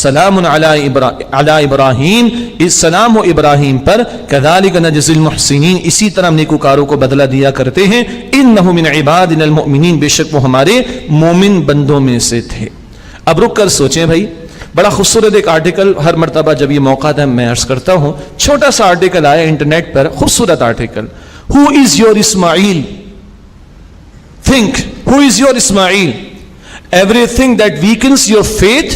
سلام علی ابراہیم، اس سلام و ابراہیم پر، کذالک نجزی المحسنین، اسی طرح نیکوکاروں کو بدلہ دیا کرتے ہیں، انہ من عبادنا المؤمنین، بے شک وہ ہمارے مومن بندوں میں سے تھے۔ اب رک کر سوچیں بھائی، بڑا خوبصورت ایک آرٹیکل ہر مرتبہ جب یہ موقع تھا میں عرض کرتا ہوں، چھوٹا سا آرٹیکل آیا انٹرنیٹ پر، خوبصورت article, Who is your Ismail? Think, who is your Ismail? Everything that weakens your faith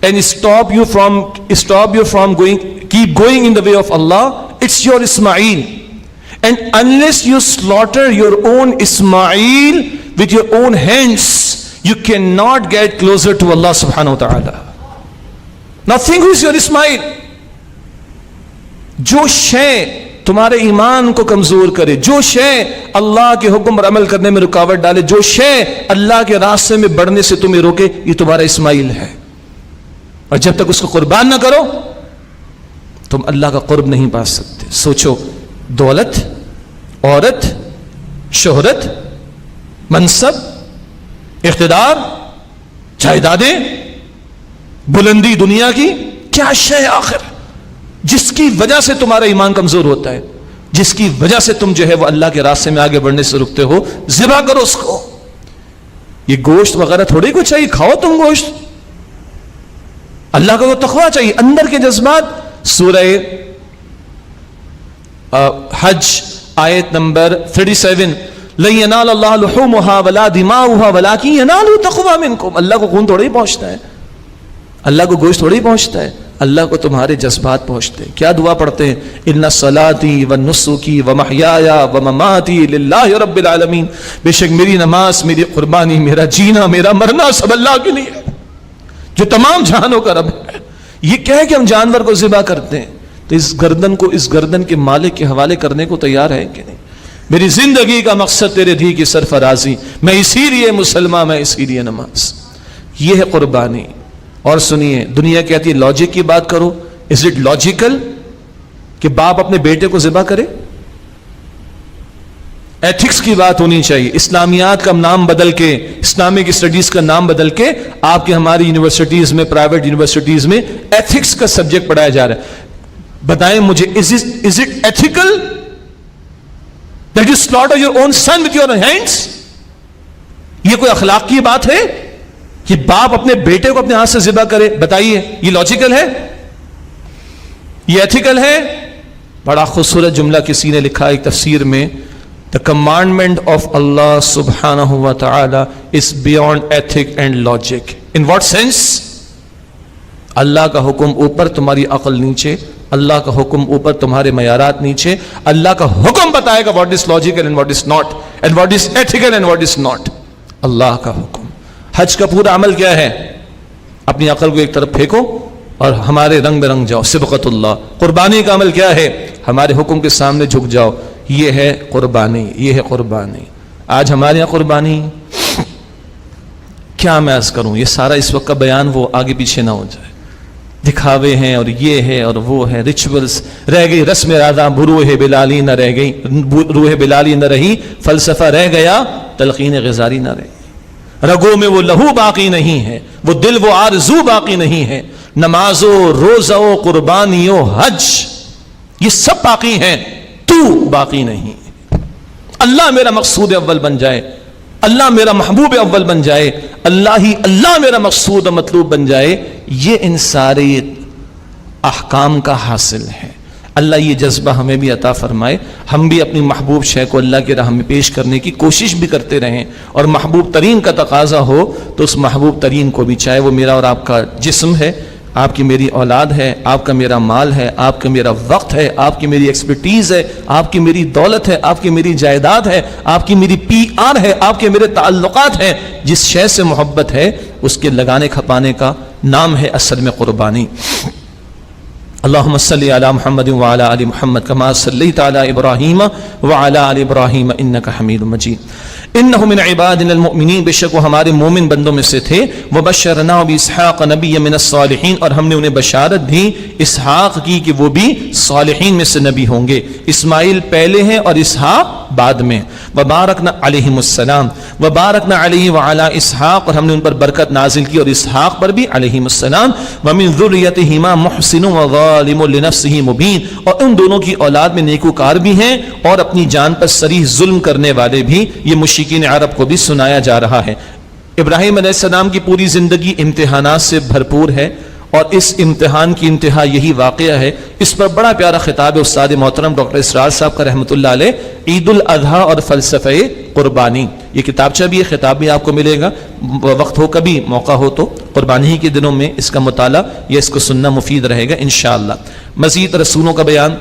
and stop you from keep going in the way of Allah, it's your Ismail. And unless you slaughter your own Ismail with your own hands, you cannot get closer to Allah subhanahu wa ta'ala. Now think, who is your Ismail? جو شے تمہارے ایمان کو کمزور کرے، جو شے اللہ کے حکم پر عمل کرنے میں رکاوٹ ڈالے، جو شے اللہ کے راستے میں بڑھنے سے تمہیں روکے، یہ تمہارا اسماعیل ہے، اور جب تک اس کو قربان نہ کرو تم اللہ کا قرب نہیں پا سکتے۔ سوچو، دولت، عورت، شہرت، منصب، اقتدار، جائیدادیں، بلندی دنیا کی، کیا شے آخر جس کی وجہ سے تمہارا ایمان کمزور ہوتا ہے، جس کی وجہ سے تم جو ہے وہ اللہ کے راستے میں آگے بڑھنے سے رکتے ہو؟ ذبح کرو اس کو۔ یہ گوشت وغیرہ تھوڑی کچھ چاہیے، کھاؤ تم گوشت، اللہ کا وہ تقویٰ چاہیے، اندر کے جذبات۔ سورہ حج آیت نمبر 37، لَن يَنَالَ اللَّهَ لُحُومُهَا وَلَا دِمَاؤُهَا وَلَكِن يَنَالُهُ التَّقْوَى مِنكُمْ۔ اللہ کو خون تھوڑی پہنچتا ہے، اللہ کو گوشت تھوڑی پہنچتا ہے، اللہ کو تمہارے جذبات پہنچتے ہیں۔ کیا دعا پڑھتے ہیں؟ ان صلاتي ونسكي ومحياي ومماتي لله رب العالمین، بے شک میری نماز، میری قربانی، میرا جینا، میرا مرنا سب اللہ کے لیے ہے جو تمام جہانوں کا رب ہے۔ یہ کہہ کہ ہم جانور کو ذبح کرتے ہیں تو اس گردن کے مالک کے حوالے کرنے کو تیار ہے کہ نہیں؟ میری زندگی کا مقصد تیرے دی کی سرفرازی، میں اسی لیے مسلمان، میں اسی لیے نماز، یہ ہے قربانی۔ اور سنیے، دنیا کہتی ہے لاجک کی بات کرو، از اٹ لاجیکل کہ باپ اپنے بیٹے کو ذبح کرے؟ ایتھکس کی بات ہونی چاہیے۔ اسلامیات کا نام بدل کے، اسلامک اسٹڈیز کا نام بدل کے آپ کے ہماری یونیورسٹیز میں، پرائیویٹ یونیورسٹیز میں ایتھکس کا سبجیکٹ پڑھایا جا رہا ہے۔ بتائیں مجھے، is it ethical that you slaughter your own son with your hands? یہ کوئی اخلاق کی بات ہے کہ باپ اپنے بیٹے کو اپنے ہاتھ سے ذبح کرے؟ بتائیے، یہ لاجیکل ہے؟ یہ ایتھیکل ہے؟ بڑا خوبصورت جملہ کسی نے لکھا ایک تفسیر میں، The commandment of Allah subhanahu wa ta'ala is beyond ethic and logic. In what sense? اللہ کا حکم اوپر، تمہاری عقل نیچے، اللہ کا حکم اوپر، تمہارے معیارات نیچے، اللہ کا حکم بتائے گا what is logical and what is not, and what is ethical and what is not. اللہ کا حکم۔ حج کا پورا عمل کیا ہے؟ اپنی عقل کو ایک طرف پھینکو اور ہمارے رنگ میں رنگ جاؤ، صبغۃ اللہ۔ قربانی کا عمل کیا ہے؟ ہمارے حکم کے سامنے جھک جاؤ، یہ ہے قربانی، یہ ہے قربانی۔ آج ہمارے یہاں قربانی کیا میں عرض کروں، یہ سارا اس وقت کا بیان وہ آگے پیچھے نہ ہو جائے، دکھاوے ہیں اور یہ ہے اور وہ ہے، ریچولز رہ گئی، رسم رادا بروح بلالی نہ رہ گئی، روح بلالی نہ رہی، فلسفہ رہ گیا، تلقین غزالی نہ رہی، رگوں میں وہ لہو باقی نہیں ہے، وہ دل وہ آرزو باقی نہیں ہے، نماز و روزہ و قربانی و حج یہ سب باقی ہیں، تو باقی نہیں۔ اللہ میرا مقصود اول بن جائے، اللہ میرا محبوب اول بن جائے، اللہ میرا مقصود و مطلوب بن جائے، یہ ان سارے احکام کا حاصل ہے۔ اللہ یہ جذبہ ہمیں بھی عطا فرمائے، ہم بھی اپنی محبوب شے کو اللہ کے راہ میں پیش کرنے کی کوشش بھی کرتے رہیں، اور محبوب ترین کا تقاضا ہو تو اس محبوب ترین کو بھی، چاہے وہ میرا اور آپ کا جسم ہے، آپ کی میری اولاد ہے، آپ کا میرا مال ہے، آپ کا میرا وقت ہے، آپ کی میری ایکسپرٹیز ہے، آپ کی میری دولت ہے، آپ کی میری جائیداد ہے، آپ کی میری PR ہے، آپ کے میرے تعلقات ہیں، جس شے سے محبت ہے اس کے لگانے کھپانے کا نام ہے اصل میں قربانی۔ اللهم صل على محمد وعلى آل محمد كما صليت على إبراهيم وعلى آل إبراهيم إنك حميد مجيد انه من عبادنا المؤمنین، بے شک وہ ہمارے مومن بندوں میں سے تھے، وبشرناه باسحاق نبیا من الصالحین، اور ہم نے انہیں بشارت دی اسحاق کی کہ وہ بھی صالحین میں سے نبی ہوں گے۔ اسماعیل پہلے ہیں اور اسحاق بعد میں۔ وبارکنا علیہم السلام، وبارکنا علیہ وعلی اسحاق، اور ہم نے ان پر برکت نازل کی اور اسحاق پر بھی علیہم السلام۔ ومن ذریتہما محسن وظالم لنفسہ مبین، اور ان دونوں کی اولاد میں نیکوکار بھی ہیں اور اپنی جان پر صریح ظلم کرنے والے بھی۔ یہ مشرکین عرب کو بھی سنایا جا رہا ہے۔ ابراہیم علیہ السلام کی پوری زندگی امتحانات سے بھرپور ہے، اور اس امتحان کی انتہا یہی واقعہ ہے۔ اس پر بڑا پیارا خطاب ہے استاد محترم ڈاکٹر اسرار صاحب کا رحمۃ اللہ علیہ، عید الاضحیٰ اور فلسفہ قربانی۔ یہ کتابچہ بھی ہے، خطاب بھی آپ کو ملے گا، وقت ہو کبھی موقع ہو تو قربانی کے دنوں میں اس کا مطالعہ یا اس کو سننا مفید رہے گا انشاءاللہ۔ مزید رسولوں کا بیان۔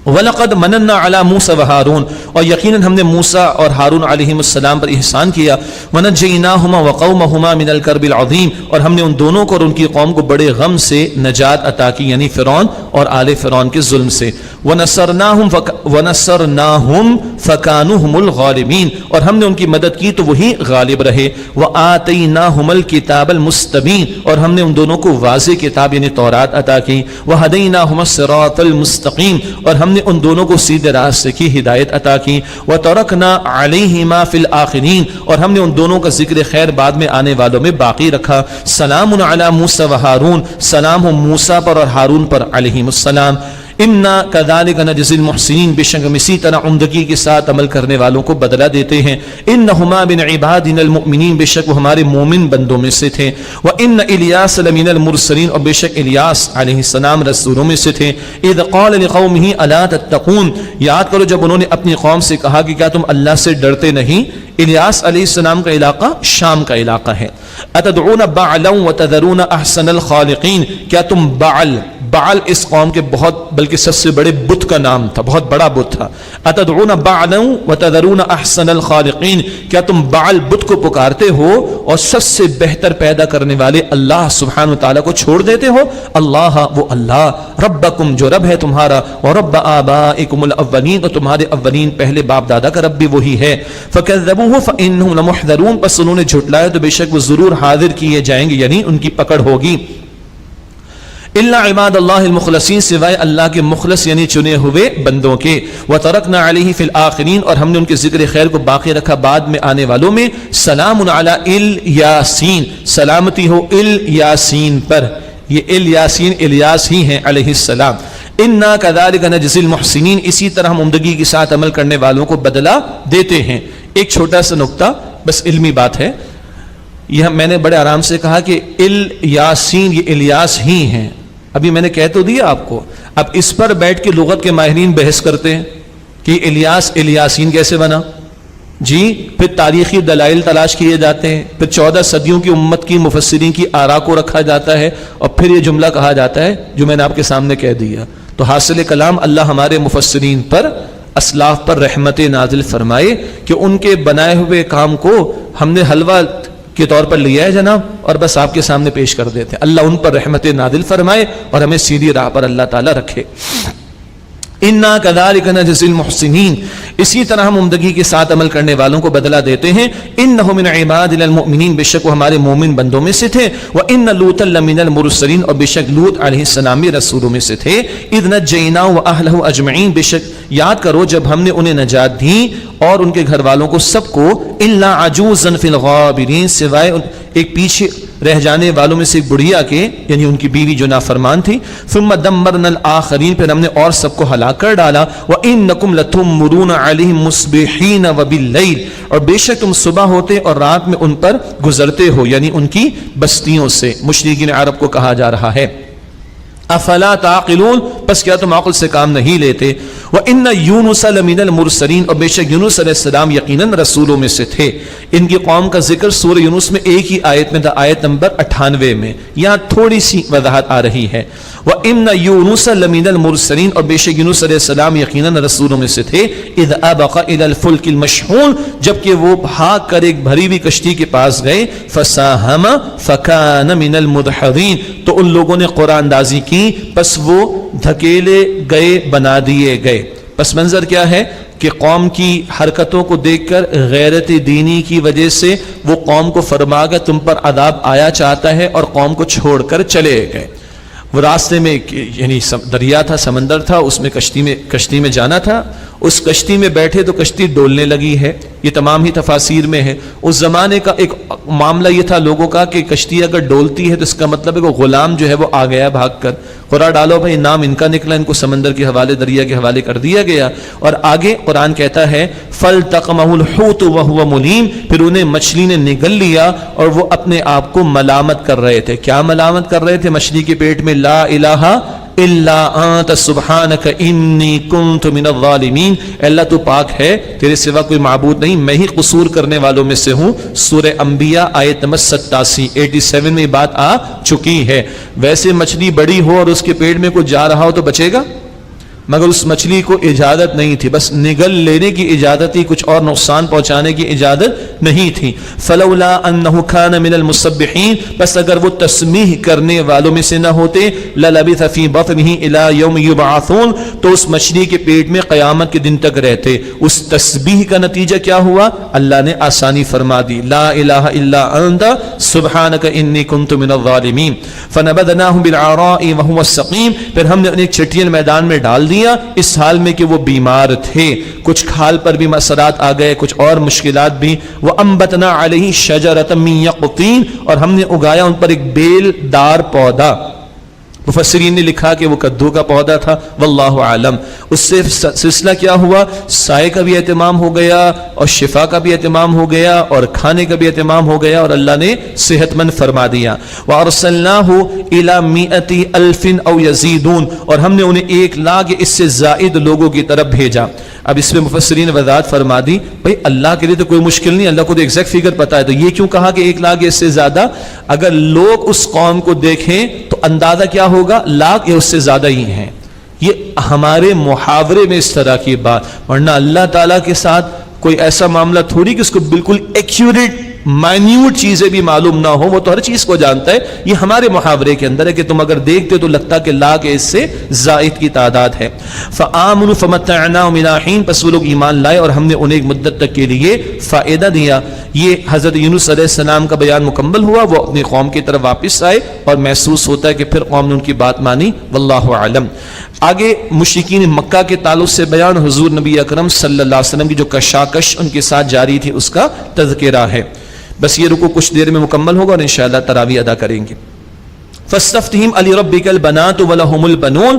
وَلَقَدْ مَنَنَّا عَلَى مُوسَى وَهَارُونَ، اور یقیناً ہم نے موسیٰ اور ہارون علیہم السلام پر احسان کیا۔ وَنَجَّيْنَاهُمَا وَقَوْمَهُمَا مِنَ الْكَرْبِ الْعَظِيمِ، اور ہم نے ان دونوں کو اور ان کی قوم کو بڑے غم سے نجات عطا کی، یعنی فرعون اور آل فرعون کے ظلم سے۔ وَنَصَرْنَاهُمْ فَكَانُوا هُمُ الْغَالِبِينَ، اور ہم نے ان کی مدد کی تو وہی غالب رہے۔ وَآتَيْنَاهُمَ الْكِتَابَ الْمُسْتَبِينَ، اور ہم نے ان دونوں کو واضح کتاب یعنی تورات عطا کی۔ وَهَدَيْنَاهُمَ الصِّرَاطَ الْمُسْتَقِيمَ، اور ہم نے ان دونوں کو سیدھے راستے کی ہدایت عطا کی۔ وَتَرَكْنَا عَلَيْهِمَا فِي الْآخِرِينَ، اور ہم نے ان دونوں کا ذکر خیر بعد میں آنے والوں میں باقی رکھا۔ سلام علی موسیٰ وہارون، سلام ہو موسیٰ پر اور ہارون پر علیہم السلام۔ انا کذالک نجزی المحسنین، بے شک ہم اسی طرح عمدگی کے ساتھ عمل کرنے والوں کو بدلہ دیتے ہیں۔ انہما من عبادنا المؤمنین، بے شک وہ ہمارے مومن بندوں میں سے تھے۔ وان الیاس لمن المرسلین، اور بے شک الیاس علیہ السلام رسولوں میں سے تھے۔ اذ قال لقومه الا تتقون، یاد کرو جب انہوں نے اپنی قوم سے کہا کہ کیا تم اللہ سے ڈرتے نہیں۔ الیاس علیہ السلام کا علاقہ شام کا علاقہ ہے۔ اتدعون بعلا وتذرون احسن الخالقین، کیا تم بعل اس قوم کے بہت بلکہ سب سے بڑے بت کا نام تھا، بہت بڑا بت تھا۔ اتدعون بعلا وتذرون احسن الخالقین، کیا تم بعل بت کو پکارتے ہو اور سب سے بہتر پیدا کرنے والے اللہ سبحانہ وتعالی کو چھوڑ دیتے ہو۔ اللہ، وہ اللہ، ربکم جو رب ہے تمہارا، ورب آبائکم الاولین، اور تمہارے اولین پہلے باپ دادا کا رب بھی وہی ہے۔ فکذبوہ فانہم لمحضرون، پس انہوں نے جھٹلایا تو بے شک وہ ضرور حاضر کیے جائیں گے، یعنی ان کی پکڑ ہوگی۔ الا عباد اللہ المخلصین، سوائے اللہ کے مخلص یعنی چنے ہوئے بندوں کے۔ وترکنا علیہ فی الآخرین، اور ہم نے ان کے ذکر خیر کو باقی رکھا بعد میں آنے والوں میں۔ سلام علی الیاسین، سلامتی ہو الیاسین پر، یہ الیاسین الیاس ہی ہیں علیہ السلام۔ انا کذالک نجزی المحسنین، اسی طرح ہم عمدگی کے ساتھ عمل کرنے والوں کو بدلہ دیتے ہیں۔ ایک چھوٹا سا نقطہ بس علمی بات ہے، یہ میں نے بڑے آرام سے کہا کہ الیاسین، یہ الیاس ہی ہیں، ابھی میں نے کہہ تو دیا آپ کو۔ اب اس پر بیٹھ کے لغت کے ماہرین بحث کرتے ہیں کہ الیاس الیاسین کیسے بنا جی، پھر تاریخی دلائل تلاش کیے جاتے ہیں، پھر 14 صدیوں کی امت کی مفسرین کی آراء کو رکھا جاتا ہے، اور پھر یہ جملہ کہا جاتا ہے جو میں نے آپ کے سامنے کہہ دیا۔ تو حاصل کلام اللہ ہمارے مفسرین پر، اسلاف پر رحمت نازل فرمائے کہ ان کے بنائے ہوئے کام کو ہم نے حلوہ کے طور پر لیا ہے جناب، اور بس آپ کے سامنے پیش کر دیتے ہیں۔ اللہ ان پر رحمت نازل فرمائے اور ہمیں سیدھی راہ پر اللہ تعالیٰ رکھے۔ انا کذالک نجزی المحسنین، اسی طرح ہم عمدگی کے ساتھ عمل کرنے والوں کو بدلہ دیتے ہیں۔ انہ من عبادنا المؤمنین، بے شک وہ ہمارے مومن بندوں میں سے تھے۔ وان لوطا لمن المرسلین، اور بے شک لوط علیہ السلام بھی رسولوں میں سے تھے۔ اذ نجیناہ واہلہ اجمعین، بے شک یاد کرو جب ہم نے انہیں نجات دی اور ان کے گھر والوں کو سب کو، الا عجوزا فی الغابرین، سوائے ایک پیچھے رہ جانے والوں میں سے ایک بڑھیا کے، یعنی ان کی بیوی جو نافرمان تھی۔ ثم دمرنا الآخرین، پھر ہم نے اور سب کو ہلاک کر ڈالا۔ وَإِنَّكُمْ لَتُمُّرُونَ عَلَيْهِمْ مُصْبِحِينَ وَبِاللَّيْلِ، اور بے شک تم صبح ہوتے اور رات میں ان پر گزرتے ہو، یعنی ان کی بستیوں سے۔ مشرکین عرب کو کہا جا رہا ہے۔ افلا تعقلون، بس کیا تم عقل سے کام نہیں لیتے؟ وَإِنَّ يُونُسَ لَمِنَ الْمُرْسَلِينَ، اور بے شک یونس علیہ السلام یقیناً رسولوں میں سے تھے۔ ان کی قوم کا ذکر سورہ یونس میں ایک ہی آیت میں تھا، آیت نمبر 98 میں، یہاں تھوڑی سی وضاحت آ رہی ہے۔ وَإِنَّ يُونُسَ لَمِنَ الْمُرْسَلِينَ، اور بے شک یونس علیہ السلام یقیناً رسولوں میں سے تھے۔ اِذْ أَبَقَ إِلَى الْفُلْكِ الْمَشْحُونِ، جبکہ وہ بھاگ کر ایک بھری ہوئی کشتی کے پاس گئے۔ فَسَاهَمَ فَكَانَ مِنَ الْمُدْحَضِينَ، تو ان لوگوں نے قرآن اندازی کی، پس وہ دھکیلے گئے، بنا دیے گئے۔ پس منظر کیا ہے کہ قوم کی حرکتوں کو دیکھ کر غیرت دینی کی وجہ سے وہ قوم کو فرما گیا تم پر عذاب آیا چاہتا ہے، اور قوم کو چھوڑ کر چلے گئے۔ وہ راستے میں یعنی دریا تھا، سمندر تھا، اس میں کشتی میں جانا تھا، اس کشتی میں بیٹھے تو کشتی ڈولنے لگی ہے۔ یہ تمام ہی تفاسیر میں ہے۔ اس زمانے کا ایک معاملہ یہ تھا لوگوں کا کہ کشتی اگر ڈولتی ہے تو اس کا مطلب ہے کہ غلام جو ہے وہ آ گیا بھاگ کر، قرآن ڈالو بھائی، نام ان کا نکلا، ان کو سمندر کے حوالے، دریا کے حوالے کر دیا گیا۔ اور آگے قرآن کہتا ہے فَالْتَقَمَهُ الْحُوتُ وَهُوَ مُلِيمٌ، پھر انہیں مچھلی نے نگل لیا اور وہ اپنے آپ کو ملامت کر رہے تھے۔ کیا ملامت کر رہے تھے؟ مچھلی کے پیٹ میں لا الہ الا انت سبحانک انی کنت من الظالمین، اللہ تو پاک ہے، تیرے سوا کوئی معبود نہیں، میں ہی قصور کرنے والوں میں سے ہوں۔ سورہ انبیاء آیت نمبر 87 میں بات آ چکی ہے۔ ویسے مچھلی بڑی ہو اور اس کے پیٹ میں کوئی جا رہا ہو تو بچے گا، مگر اس مچھلی کو اجازت نہیں تھی، بس نگل لینے کی اجازت تھی، کچھ اور نقصان پہنچانے کی اجازت نہیں تھی۔ فلولا انہ کان من المسبحین، بس اگر وہ تسبیح کرنے والوں میں سے نہ ہوتے، للبث فی بطنہ الی یوم یبعثون، تو اس مچھلی کے پیٹ میں قیامت کے دن تک رہتے۔ اس تسبیح کا نتیجہ کیا ہوا؟ اللہ نے آسانی فرما دی، لا الہ الا انت سبحانک انی کنت من الظالمین۔ فنبذناہ بالعراء وہو سقیم، پھر ہم نے انہیں چٹین میدان میں ڈال دیا اس حال میں کہ وہ بیمار تھے، کچھ کھال پر بھی مسئلات آ گئے، کچھ اور مشکلات بھی۔ وَأَنبَتْنَا عَلَيْهِ شَجَرَةً مِّن يَقْطِينٍ، اور ہم نے اگایا ان پر ایک بیل دار پودا۔ مفسرین نے لکھا کہ وہ کدو کا پودا تھا، واللہ عالم۔ اس سے سلسلہ کیا ہوا؟ سائے کا بھی اہتمام ہو گیا، اور شفا کا بھی اہتمام ہو گیا، اور کھانے کا بھی اہتمام ہو گیا، اور اللہ نے صحت مند فرما دیا۔ وَأَرْسَلْنَاهُ إِلَى 100,000 أَوْ يَزِيدُونَ، اور ہم نے انہیں 1,00,000 اس سے زائد لوگوں کی طرف بھیجا۔ اب اس میں مفسرین نے وضاحت فرما دی، بھئی اللہ کے لیے تو کوئی مشکل نہیں، اللہ کو تو ایگزیکٹ فگر پتا ہے، تو یہ کیوں کہا کہ 1,00,000 اس سے زیادہ؟ اگر لوگ اس قوم کو دیکھیں تو اندازہ کیا ہوگا؟ 1,00,000 یا اس سے زیادہ ہی ہیں۔ یہ ہمارے محاورے میں اس طرح کی بات، ورنہ اللہ تعالیٰ کے ساتھ کوئی ایسا معاملہ تھوڑی کہ اس کو بالکل ایکیوریٹ مائنیوٹ چیزیں بھی معلوم نہ ہو، وہ تو ہر چیز کو جانتا ہے۔ یہ ہمارے محاورے کے اندر ہے کہ تم اگر دیکھتے تو لگتا کہ 1,00,000 اس سے زائد کی تعداد ہے۔ فآمنوا فمتعناهم إلى حين، پس وہ لوگ ایمان لائے اور ہم نے انہیں ایک مدت تک کے لیے فائدہ دیا۔ یہ حضرت یونس علیہ السلام کا بیان مکمل ہوا، وہ اپنی قوم کی طرف واپس آئے اور محسوس ہوتا ہے کہ پھر قوم نے ان کی بات مانی، واللہ عالم۔ آگے مشرکین مکہ کے تعلق سے بیان، حضور نبی اکرم صلی اللہ علیہ وسلم کی جو کشاکش ان کے ساتھ جاری تھی اس کا تذکرہ ہے۔ بس یہ رکوع کچھ دیر میں مکمل ہوگا اور انشاءاللہ تراویح ادا کریں گے۔ فاستفتہم لربک البنات ولہم البنون،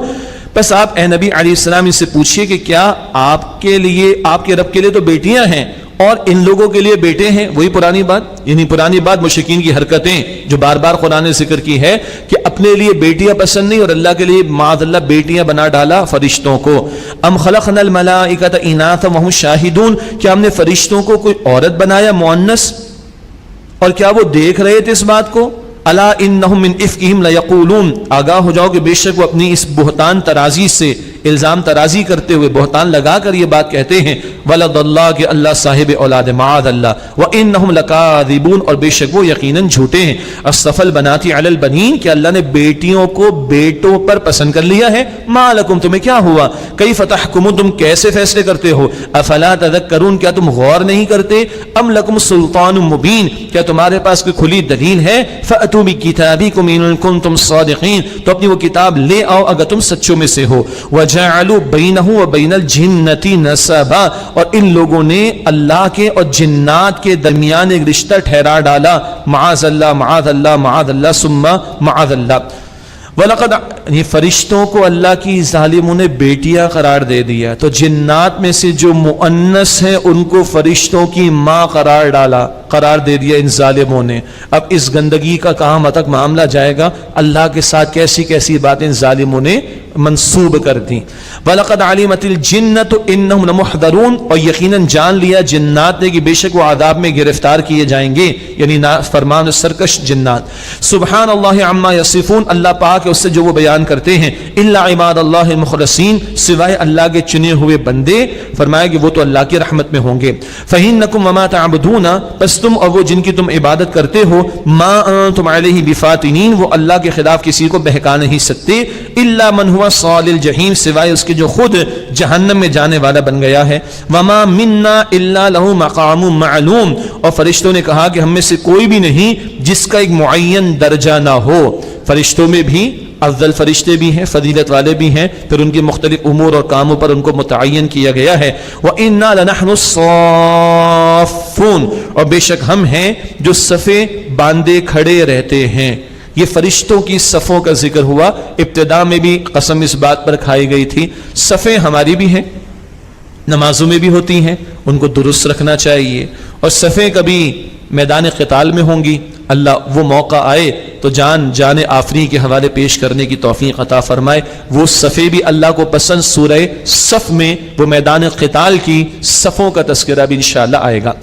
بس آپ اے نبی علیہ السلام ان سے پوچھئے کہ کیا آپ کے لیے، آپ کے رب کے لیے تو بیٹیاں ہیں اور ان لوگوں کے لیے بیٹے ہیں؟ وہی پرانی بات، یعنی پرانی بات مشرکین کی حرکتیں جو بار بار قرآن نے ذکر کی ہے کہ اپنے لیے بیٹیاں پسند نہیں اور اللہ کے لیے معاذ اللہ بیٹیاں بنا ڈالا فرشتوں کو۔ ام خلقنا الملائکۃ اناثا وہم شاہدون، کیا ہم نے فرشتوں کو کوئی عورت بنایا مؤنث، اور کیا وہ دیکھ رہے تھے اس بات کو؟ الا انہم من افکہم لیقولون، آگاہ ہو جاؤ کہ بے شک وہ اپنی اس بہتان ترازی سے، الزام ترازی کرتے ہوئے بہتان لگا کر یہ بات کہتے ہیں، ولد اللہ، کہ اللہ صاحب اولاد، معاذ اللہ، وانہم لکاذبون، اور بے شک وہ یقیناً جھوٹے ہیں۔ اصطفى البنات علی البنین، کہ اللہ نے بیٹیوں کو بیٹوں پر پسند کر لیا ہے۔ ما لکم، تمہیں کیا ہوا؟ کیف تحکمون، تم کیسے فیصلے کرتے ہو؟ افلا تذکرون، کیا تم غور نہیں کرتے؟ ام لکم سلطان مبین، کیا تمہارے پاس کوئی کھلی دلیل ہے؟ فأتوا بکتابکم ان کنتم صادقین، تو اپنی وہ کتاب لے آؤ اگر تم سچوں میں سے ہو۔ وجعلوا بینہ وبین الجنۃ نسبا، اور ان لوگوں نے اللہ کے اور جنات کے درمیان ایک رشتہ ٹھہرا ڈالا، معاذ اللہ معاذ اللہ معاذ اللہ ثم معاذ اللہ۔ وَلَقَدْ، یہ فرشتوں کو اللہ کی ظالموں نے بیٹیاں قرار دے دیا، تو جنات میں سے جو مؤنث ہیں ان کو فرشتوں کی ماں قرار ڈالا۔ قرار دے دیا ان ظالموں نے. اب اس گندگی کا کہاں تک معاملہ جائے گا, اللہ کے ساتھ کیسی کیسی باتیں ظالموں نے منسوب کر دیں. وَلَقَدْ عَلِمَتِ الْجِنَّةُ إِنَّهُمْ لَمُحْضَرُونَ, اور یقیناً جان لیا جنات نے کہ بے شک وہ عذاب میں گرفتار کیے جائیں گے, یعنی فرمان سرکش جنات. سبحان اللہ عما یصفون, اللہ پاک ہے اس سے جو وہ بیان کرتے ہیں. الا عباد اللہ المخلصین, سوائے اللہ کے چنے ہوئے بندے, فرمایا کہ وہ تو اللہ کی رحمت میں ہوں گے. فَإِنَّكُمْ وَمَا تَعْبُدُونَ, بس تم اور وہ جن کی تم عبادت کرتے ہو, مَا أَنْتُمْ عَلَيْهِ بِفَاتِنِينَ, وہ اللہ کے خلاف کسی کو بہکا نہیں سکتے. إِلَّا مَنْ هُوَ صَالِ الْجَحِيمِ, سوائے اس کے جو خود جہنم میں جانے والا بن گیا ہے. وَمَا مِنَّا إِلَّا لَهُ مَقَامٌ مَعْلُومٌ, اور فرشتوں نے کہا کہ ہم میں سے کوئی بھی نہیں جس کا ایک معین درجہ نہ ہو. فرشتوں میں بھی افضل فرشتے بھی ہیں, فضیلت والے بھی ہیں, پھر ان کے مختلف امور اور کاموں پر ان کو متعین کیا گیا ہے. وَإِنَّا لَنَحْنُ الصَّافُّونَ, اور بے شک ہم ہیں جو صفیں باندھے کھڑے رہتے ہیں. یہ فرشتوں کی صفوں کا ذکر ہوا. ابتدا میں بھی قسم اس بات پر کھائی گئی تھی, صفیں ہماری بھی ہیں, نمازوں میں بھی ہوتی ہیں, ان کو درست رکھنا چاہیے. اور صفیں کبھی میدان قتال میں ہوں گی, اللہ وہ موقع آئے تو جان آفری کے حوالے پیش کرنے کی توفیق عطا فرمائے. وہ صفیں بھی اللہ کو پسند. سورہ صف میں وہ میدان قتال کی صفوں کا تذکرہ بھی انشاءاللہ آئے گا.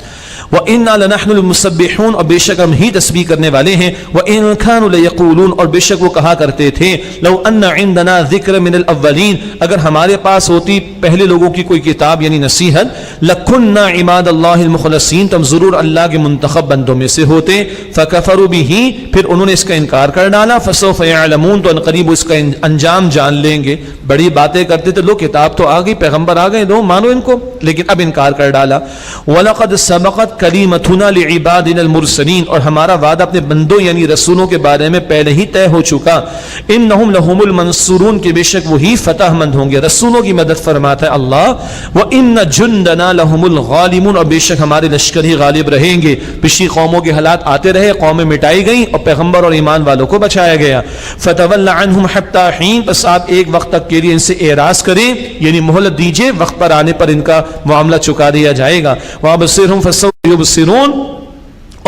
وَإِنَّا لَنَحْنُ الْمُسَبِّحُونَ, اور بے شک ہم ہی تسبیح کرنے والے ہیں. وَإِن كَانُوا لَيَقُولُونَ, اور بے شک وہ کہا کرتے تھے, لَوْ أَنَّ عِندَنَا ذِكْرًا مِنَ الْأَوَّلِينَ, اگر ہمارے پاس ہوتی پہلے لوگوں کی کوئی کتاب یعنی نصیحت, لَكُنَّا عِبَادَ اللَّهِ الْمُخْلَصِينَ, تم ضرور اللہ کے منتخب بندوں میں سے ہوتے. فَكَفَرُوا بِهِ, پھر انہوں نے اس کا انکار کر ڈالا. فَسَوْفَ يَعْلَمُونَ, تو انقریب اس کا انجام جان لیں گے. بڑی باتیں کرتے تھے لوگ, کتاب تو آ گئی, پیغمبر آ گئے, دو مانو ان کو, لیکن اب انکار کر ڈالا. وَلَقَدْ سَبَقَتْ كَلِمَتُنَا لِعِبَادِنَا الْمُرْسَلِينَ, اور ہمارا وعدہ اپنے بندوں یعنی رسولوں کے بارے میں پہلے ہی طے ہو چکا. إِنَّهُمْ لَهُمُ الْمَنْصُورُونَ, کہ بے شک وہی فتح مند ہوں گے, رسولوں کی مدد فرماتا ہے اللہ. وَإِنَّ جُنْدَنَا لَهُمُ الْغَالِبُونَ, اور بے شک ہمارے لشکر ہی غالب رہیں گے. پچھلی قوموں کے حالات آتے رہے, قومیں مٹائی گئیں اور پیغمبر اور ایمان والوں کو بچایا گیا. فَتَوَلَّ عَنْهُمْ حَتَّى حِينٍ, بس آپ ایک وقت تک کے لیے ان سے اعراض کریں, یعنی مہلت دیجئے, وقت پر آنے پر ان کا معاملہ چکا دیا جائے گا. وَأَبْصِرْهُمْ فَسَوْفَ يُبْصِرُونَ,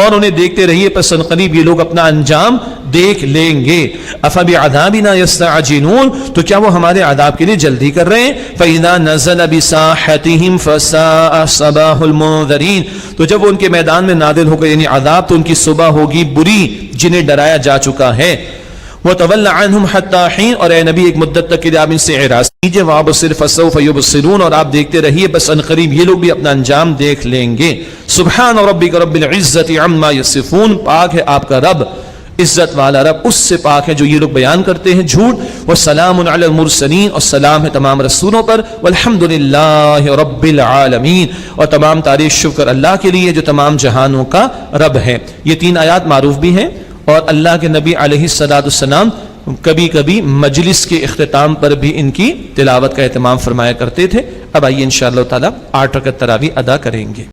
اور انہیں دیکھتے رہیے, پس قریب یہ لوگ اپنا انجام دیکھ لیں گے. أَفَبِعَذَابِنَا يَسْتَعْجِلُونَ, تو کیا وہ ہمارے عذاب کے لیے جلدی کر رہے ہیں. فَإِذَا نَزَلَ بِسَاحَتِهِمْ فَسَاءَ صَبَاحُ الْمُنذَرِينَ, تو جب وہ ان کے میدان میں نازل ہوگا یعنی عذاب, تو ان کی صبح ہوگی بری جنہیں ڈرایا جا چکا ہے. وَتَوَلَّ عَنْهُمْ حَتَّى حِينٍ, اور اے نبی ایک مدت تک کے لیے آپ ان سے اعراض کیجئے. وَأَبْصِرْ فَسَوْفَ يُبْصِرُونَ, اور آپ دیکھتے رہیے, بس ان قریب یہ لوگ بھی اپنا انجام دیکھ لیں گے. سبحان ربک رب العزت عما یصفون, پاک ہے آپ کا رب, عزت والا رب, اس سے پاک ہے جو یہ لوگ بیان کرتے ہیں جھوٹ. وسلام علی المرسلین, اور سلام ہے تمام رسولوں پر. والحمد للہ رب العالمین, اور تمام تعریف شکر اللہ کے لیے جو تمام جہانوں کا رب ہے. یہ 3 آیات معروف بھی ہیں, اور اللہ کے نبی علیہ السلام کبھی کبھی مجلس کے اختتام پر بھی ان کی تلاوت کا اہتمام فرمایا کرتے تھے. اب آئیے انشاءاللہ تعالی 8 رکعت تراویح ادا کریں گے.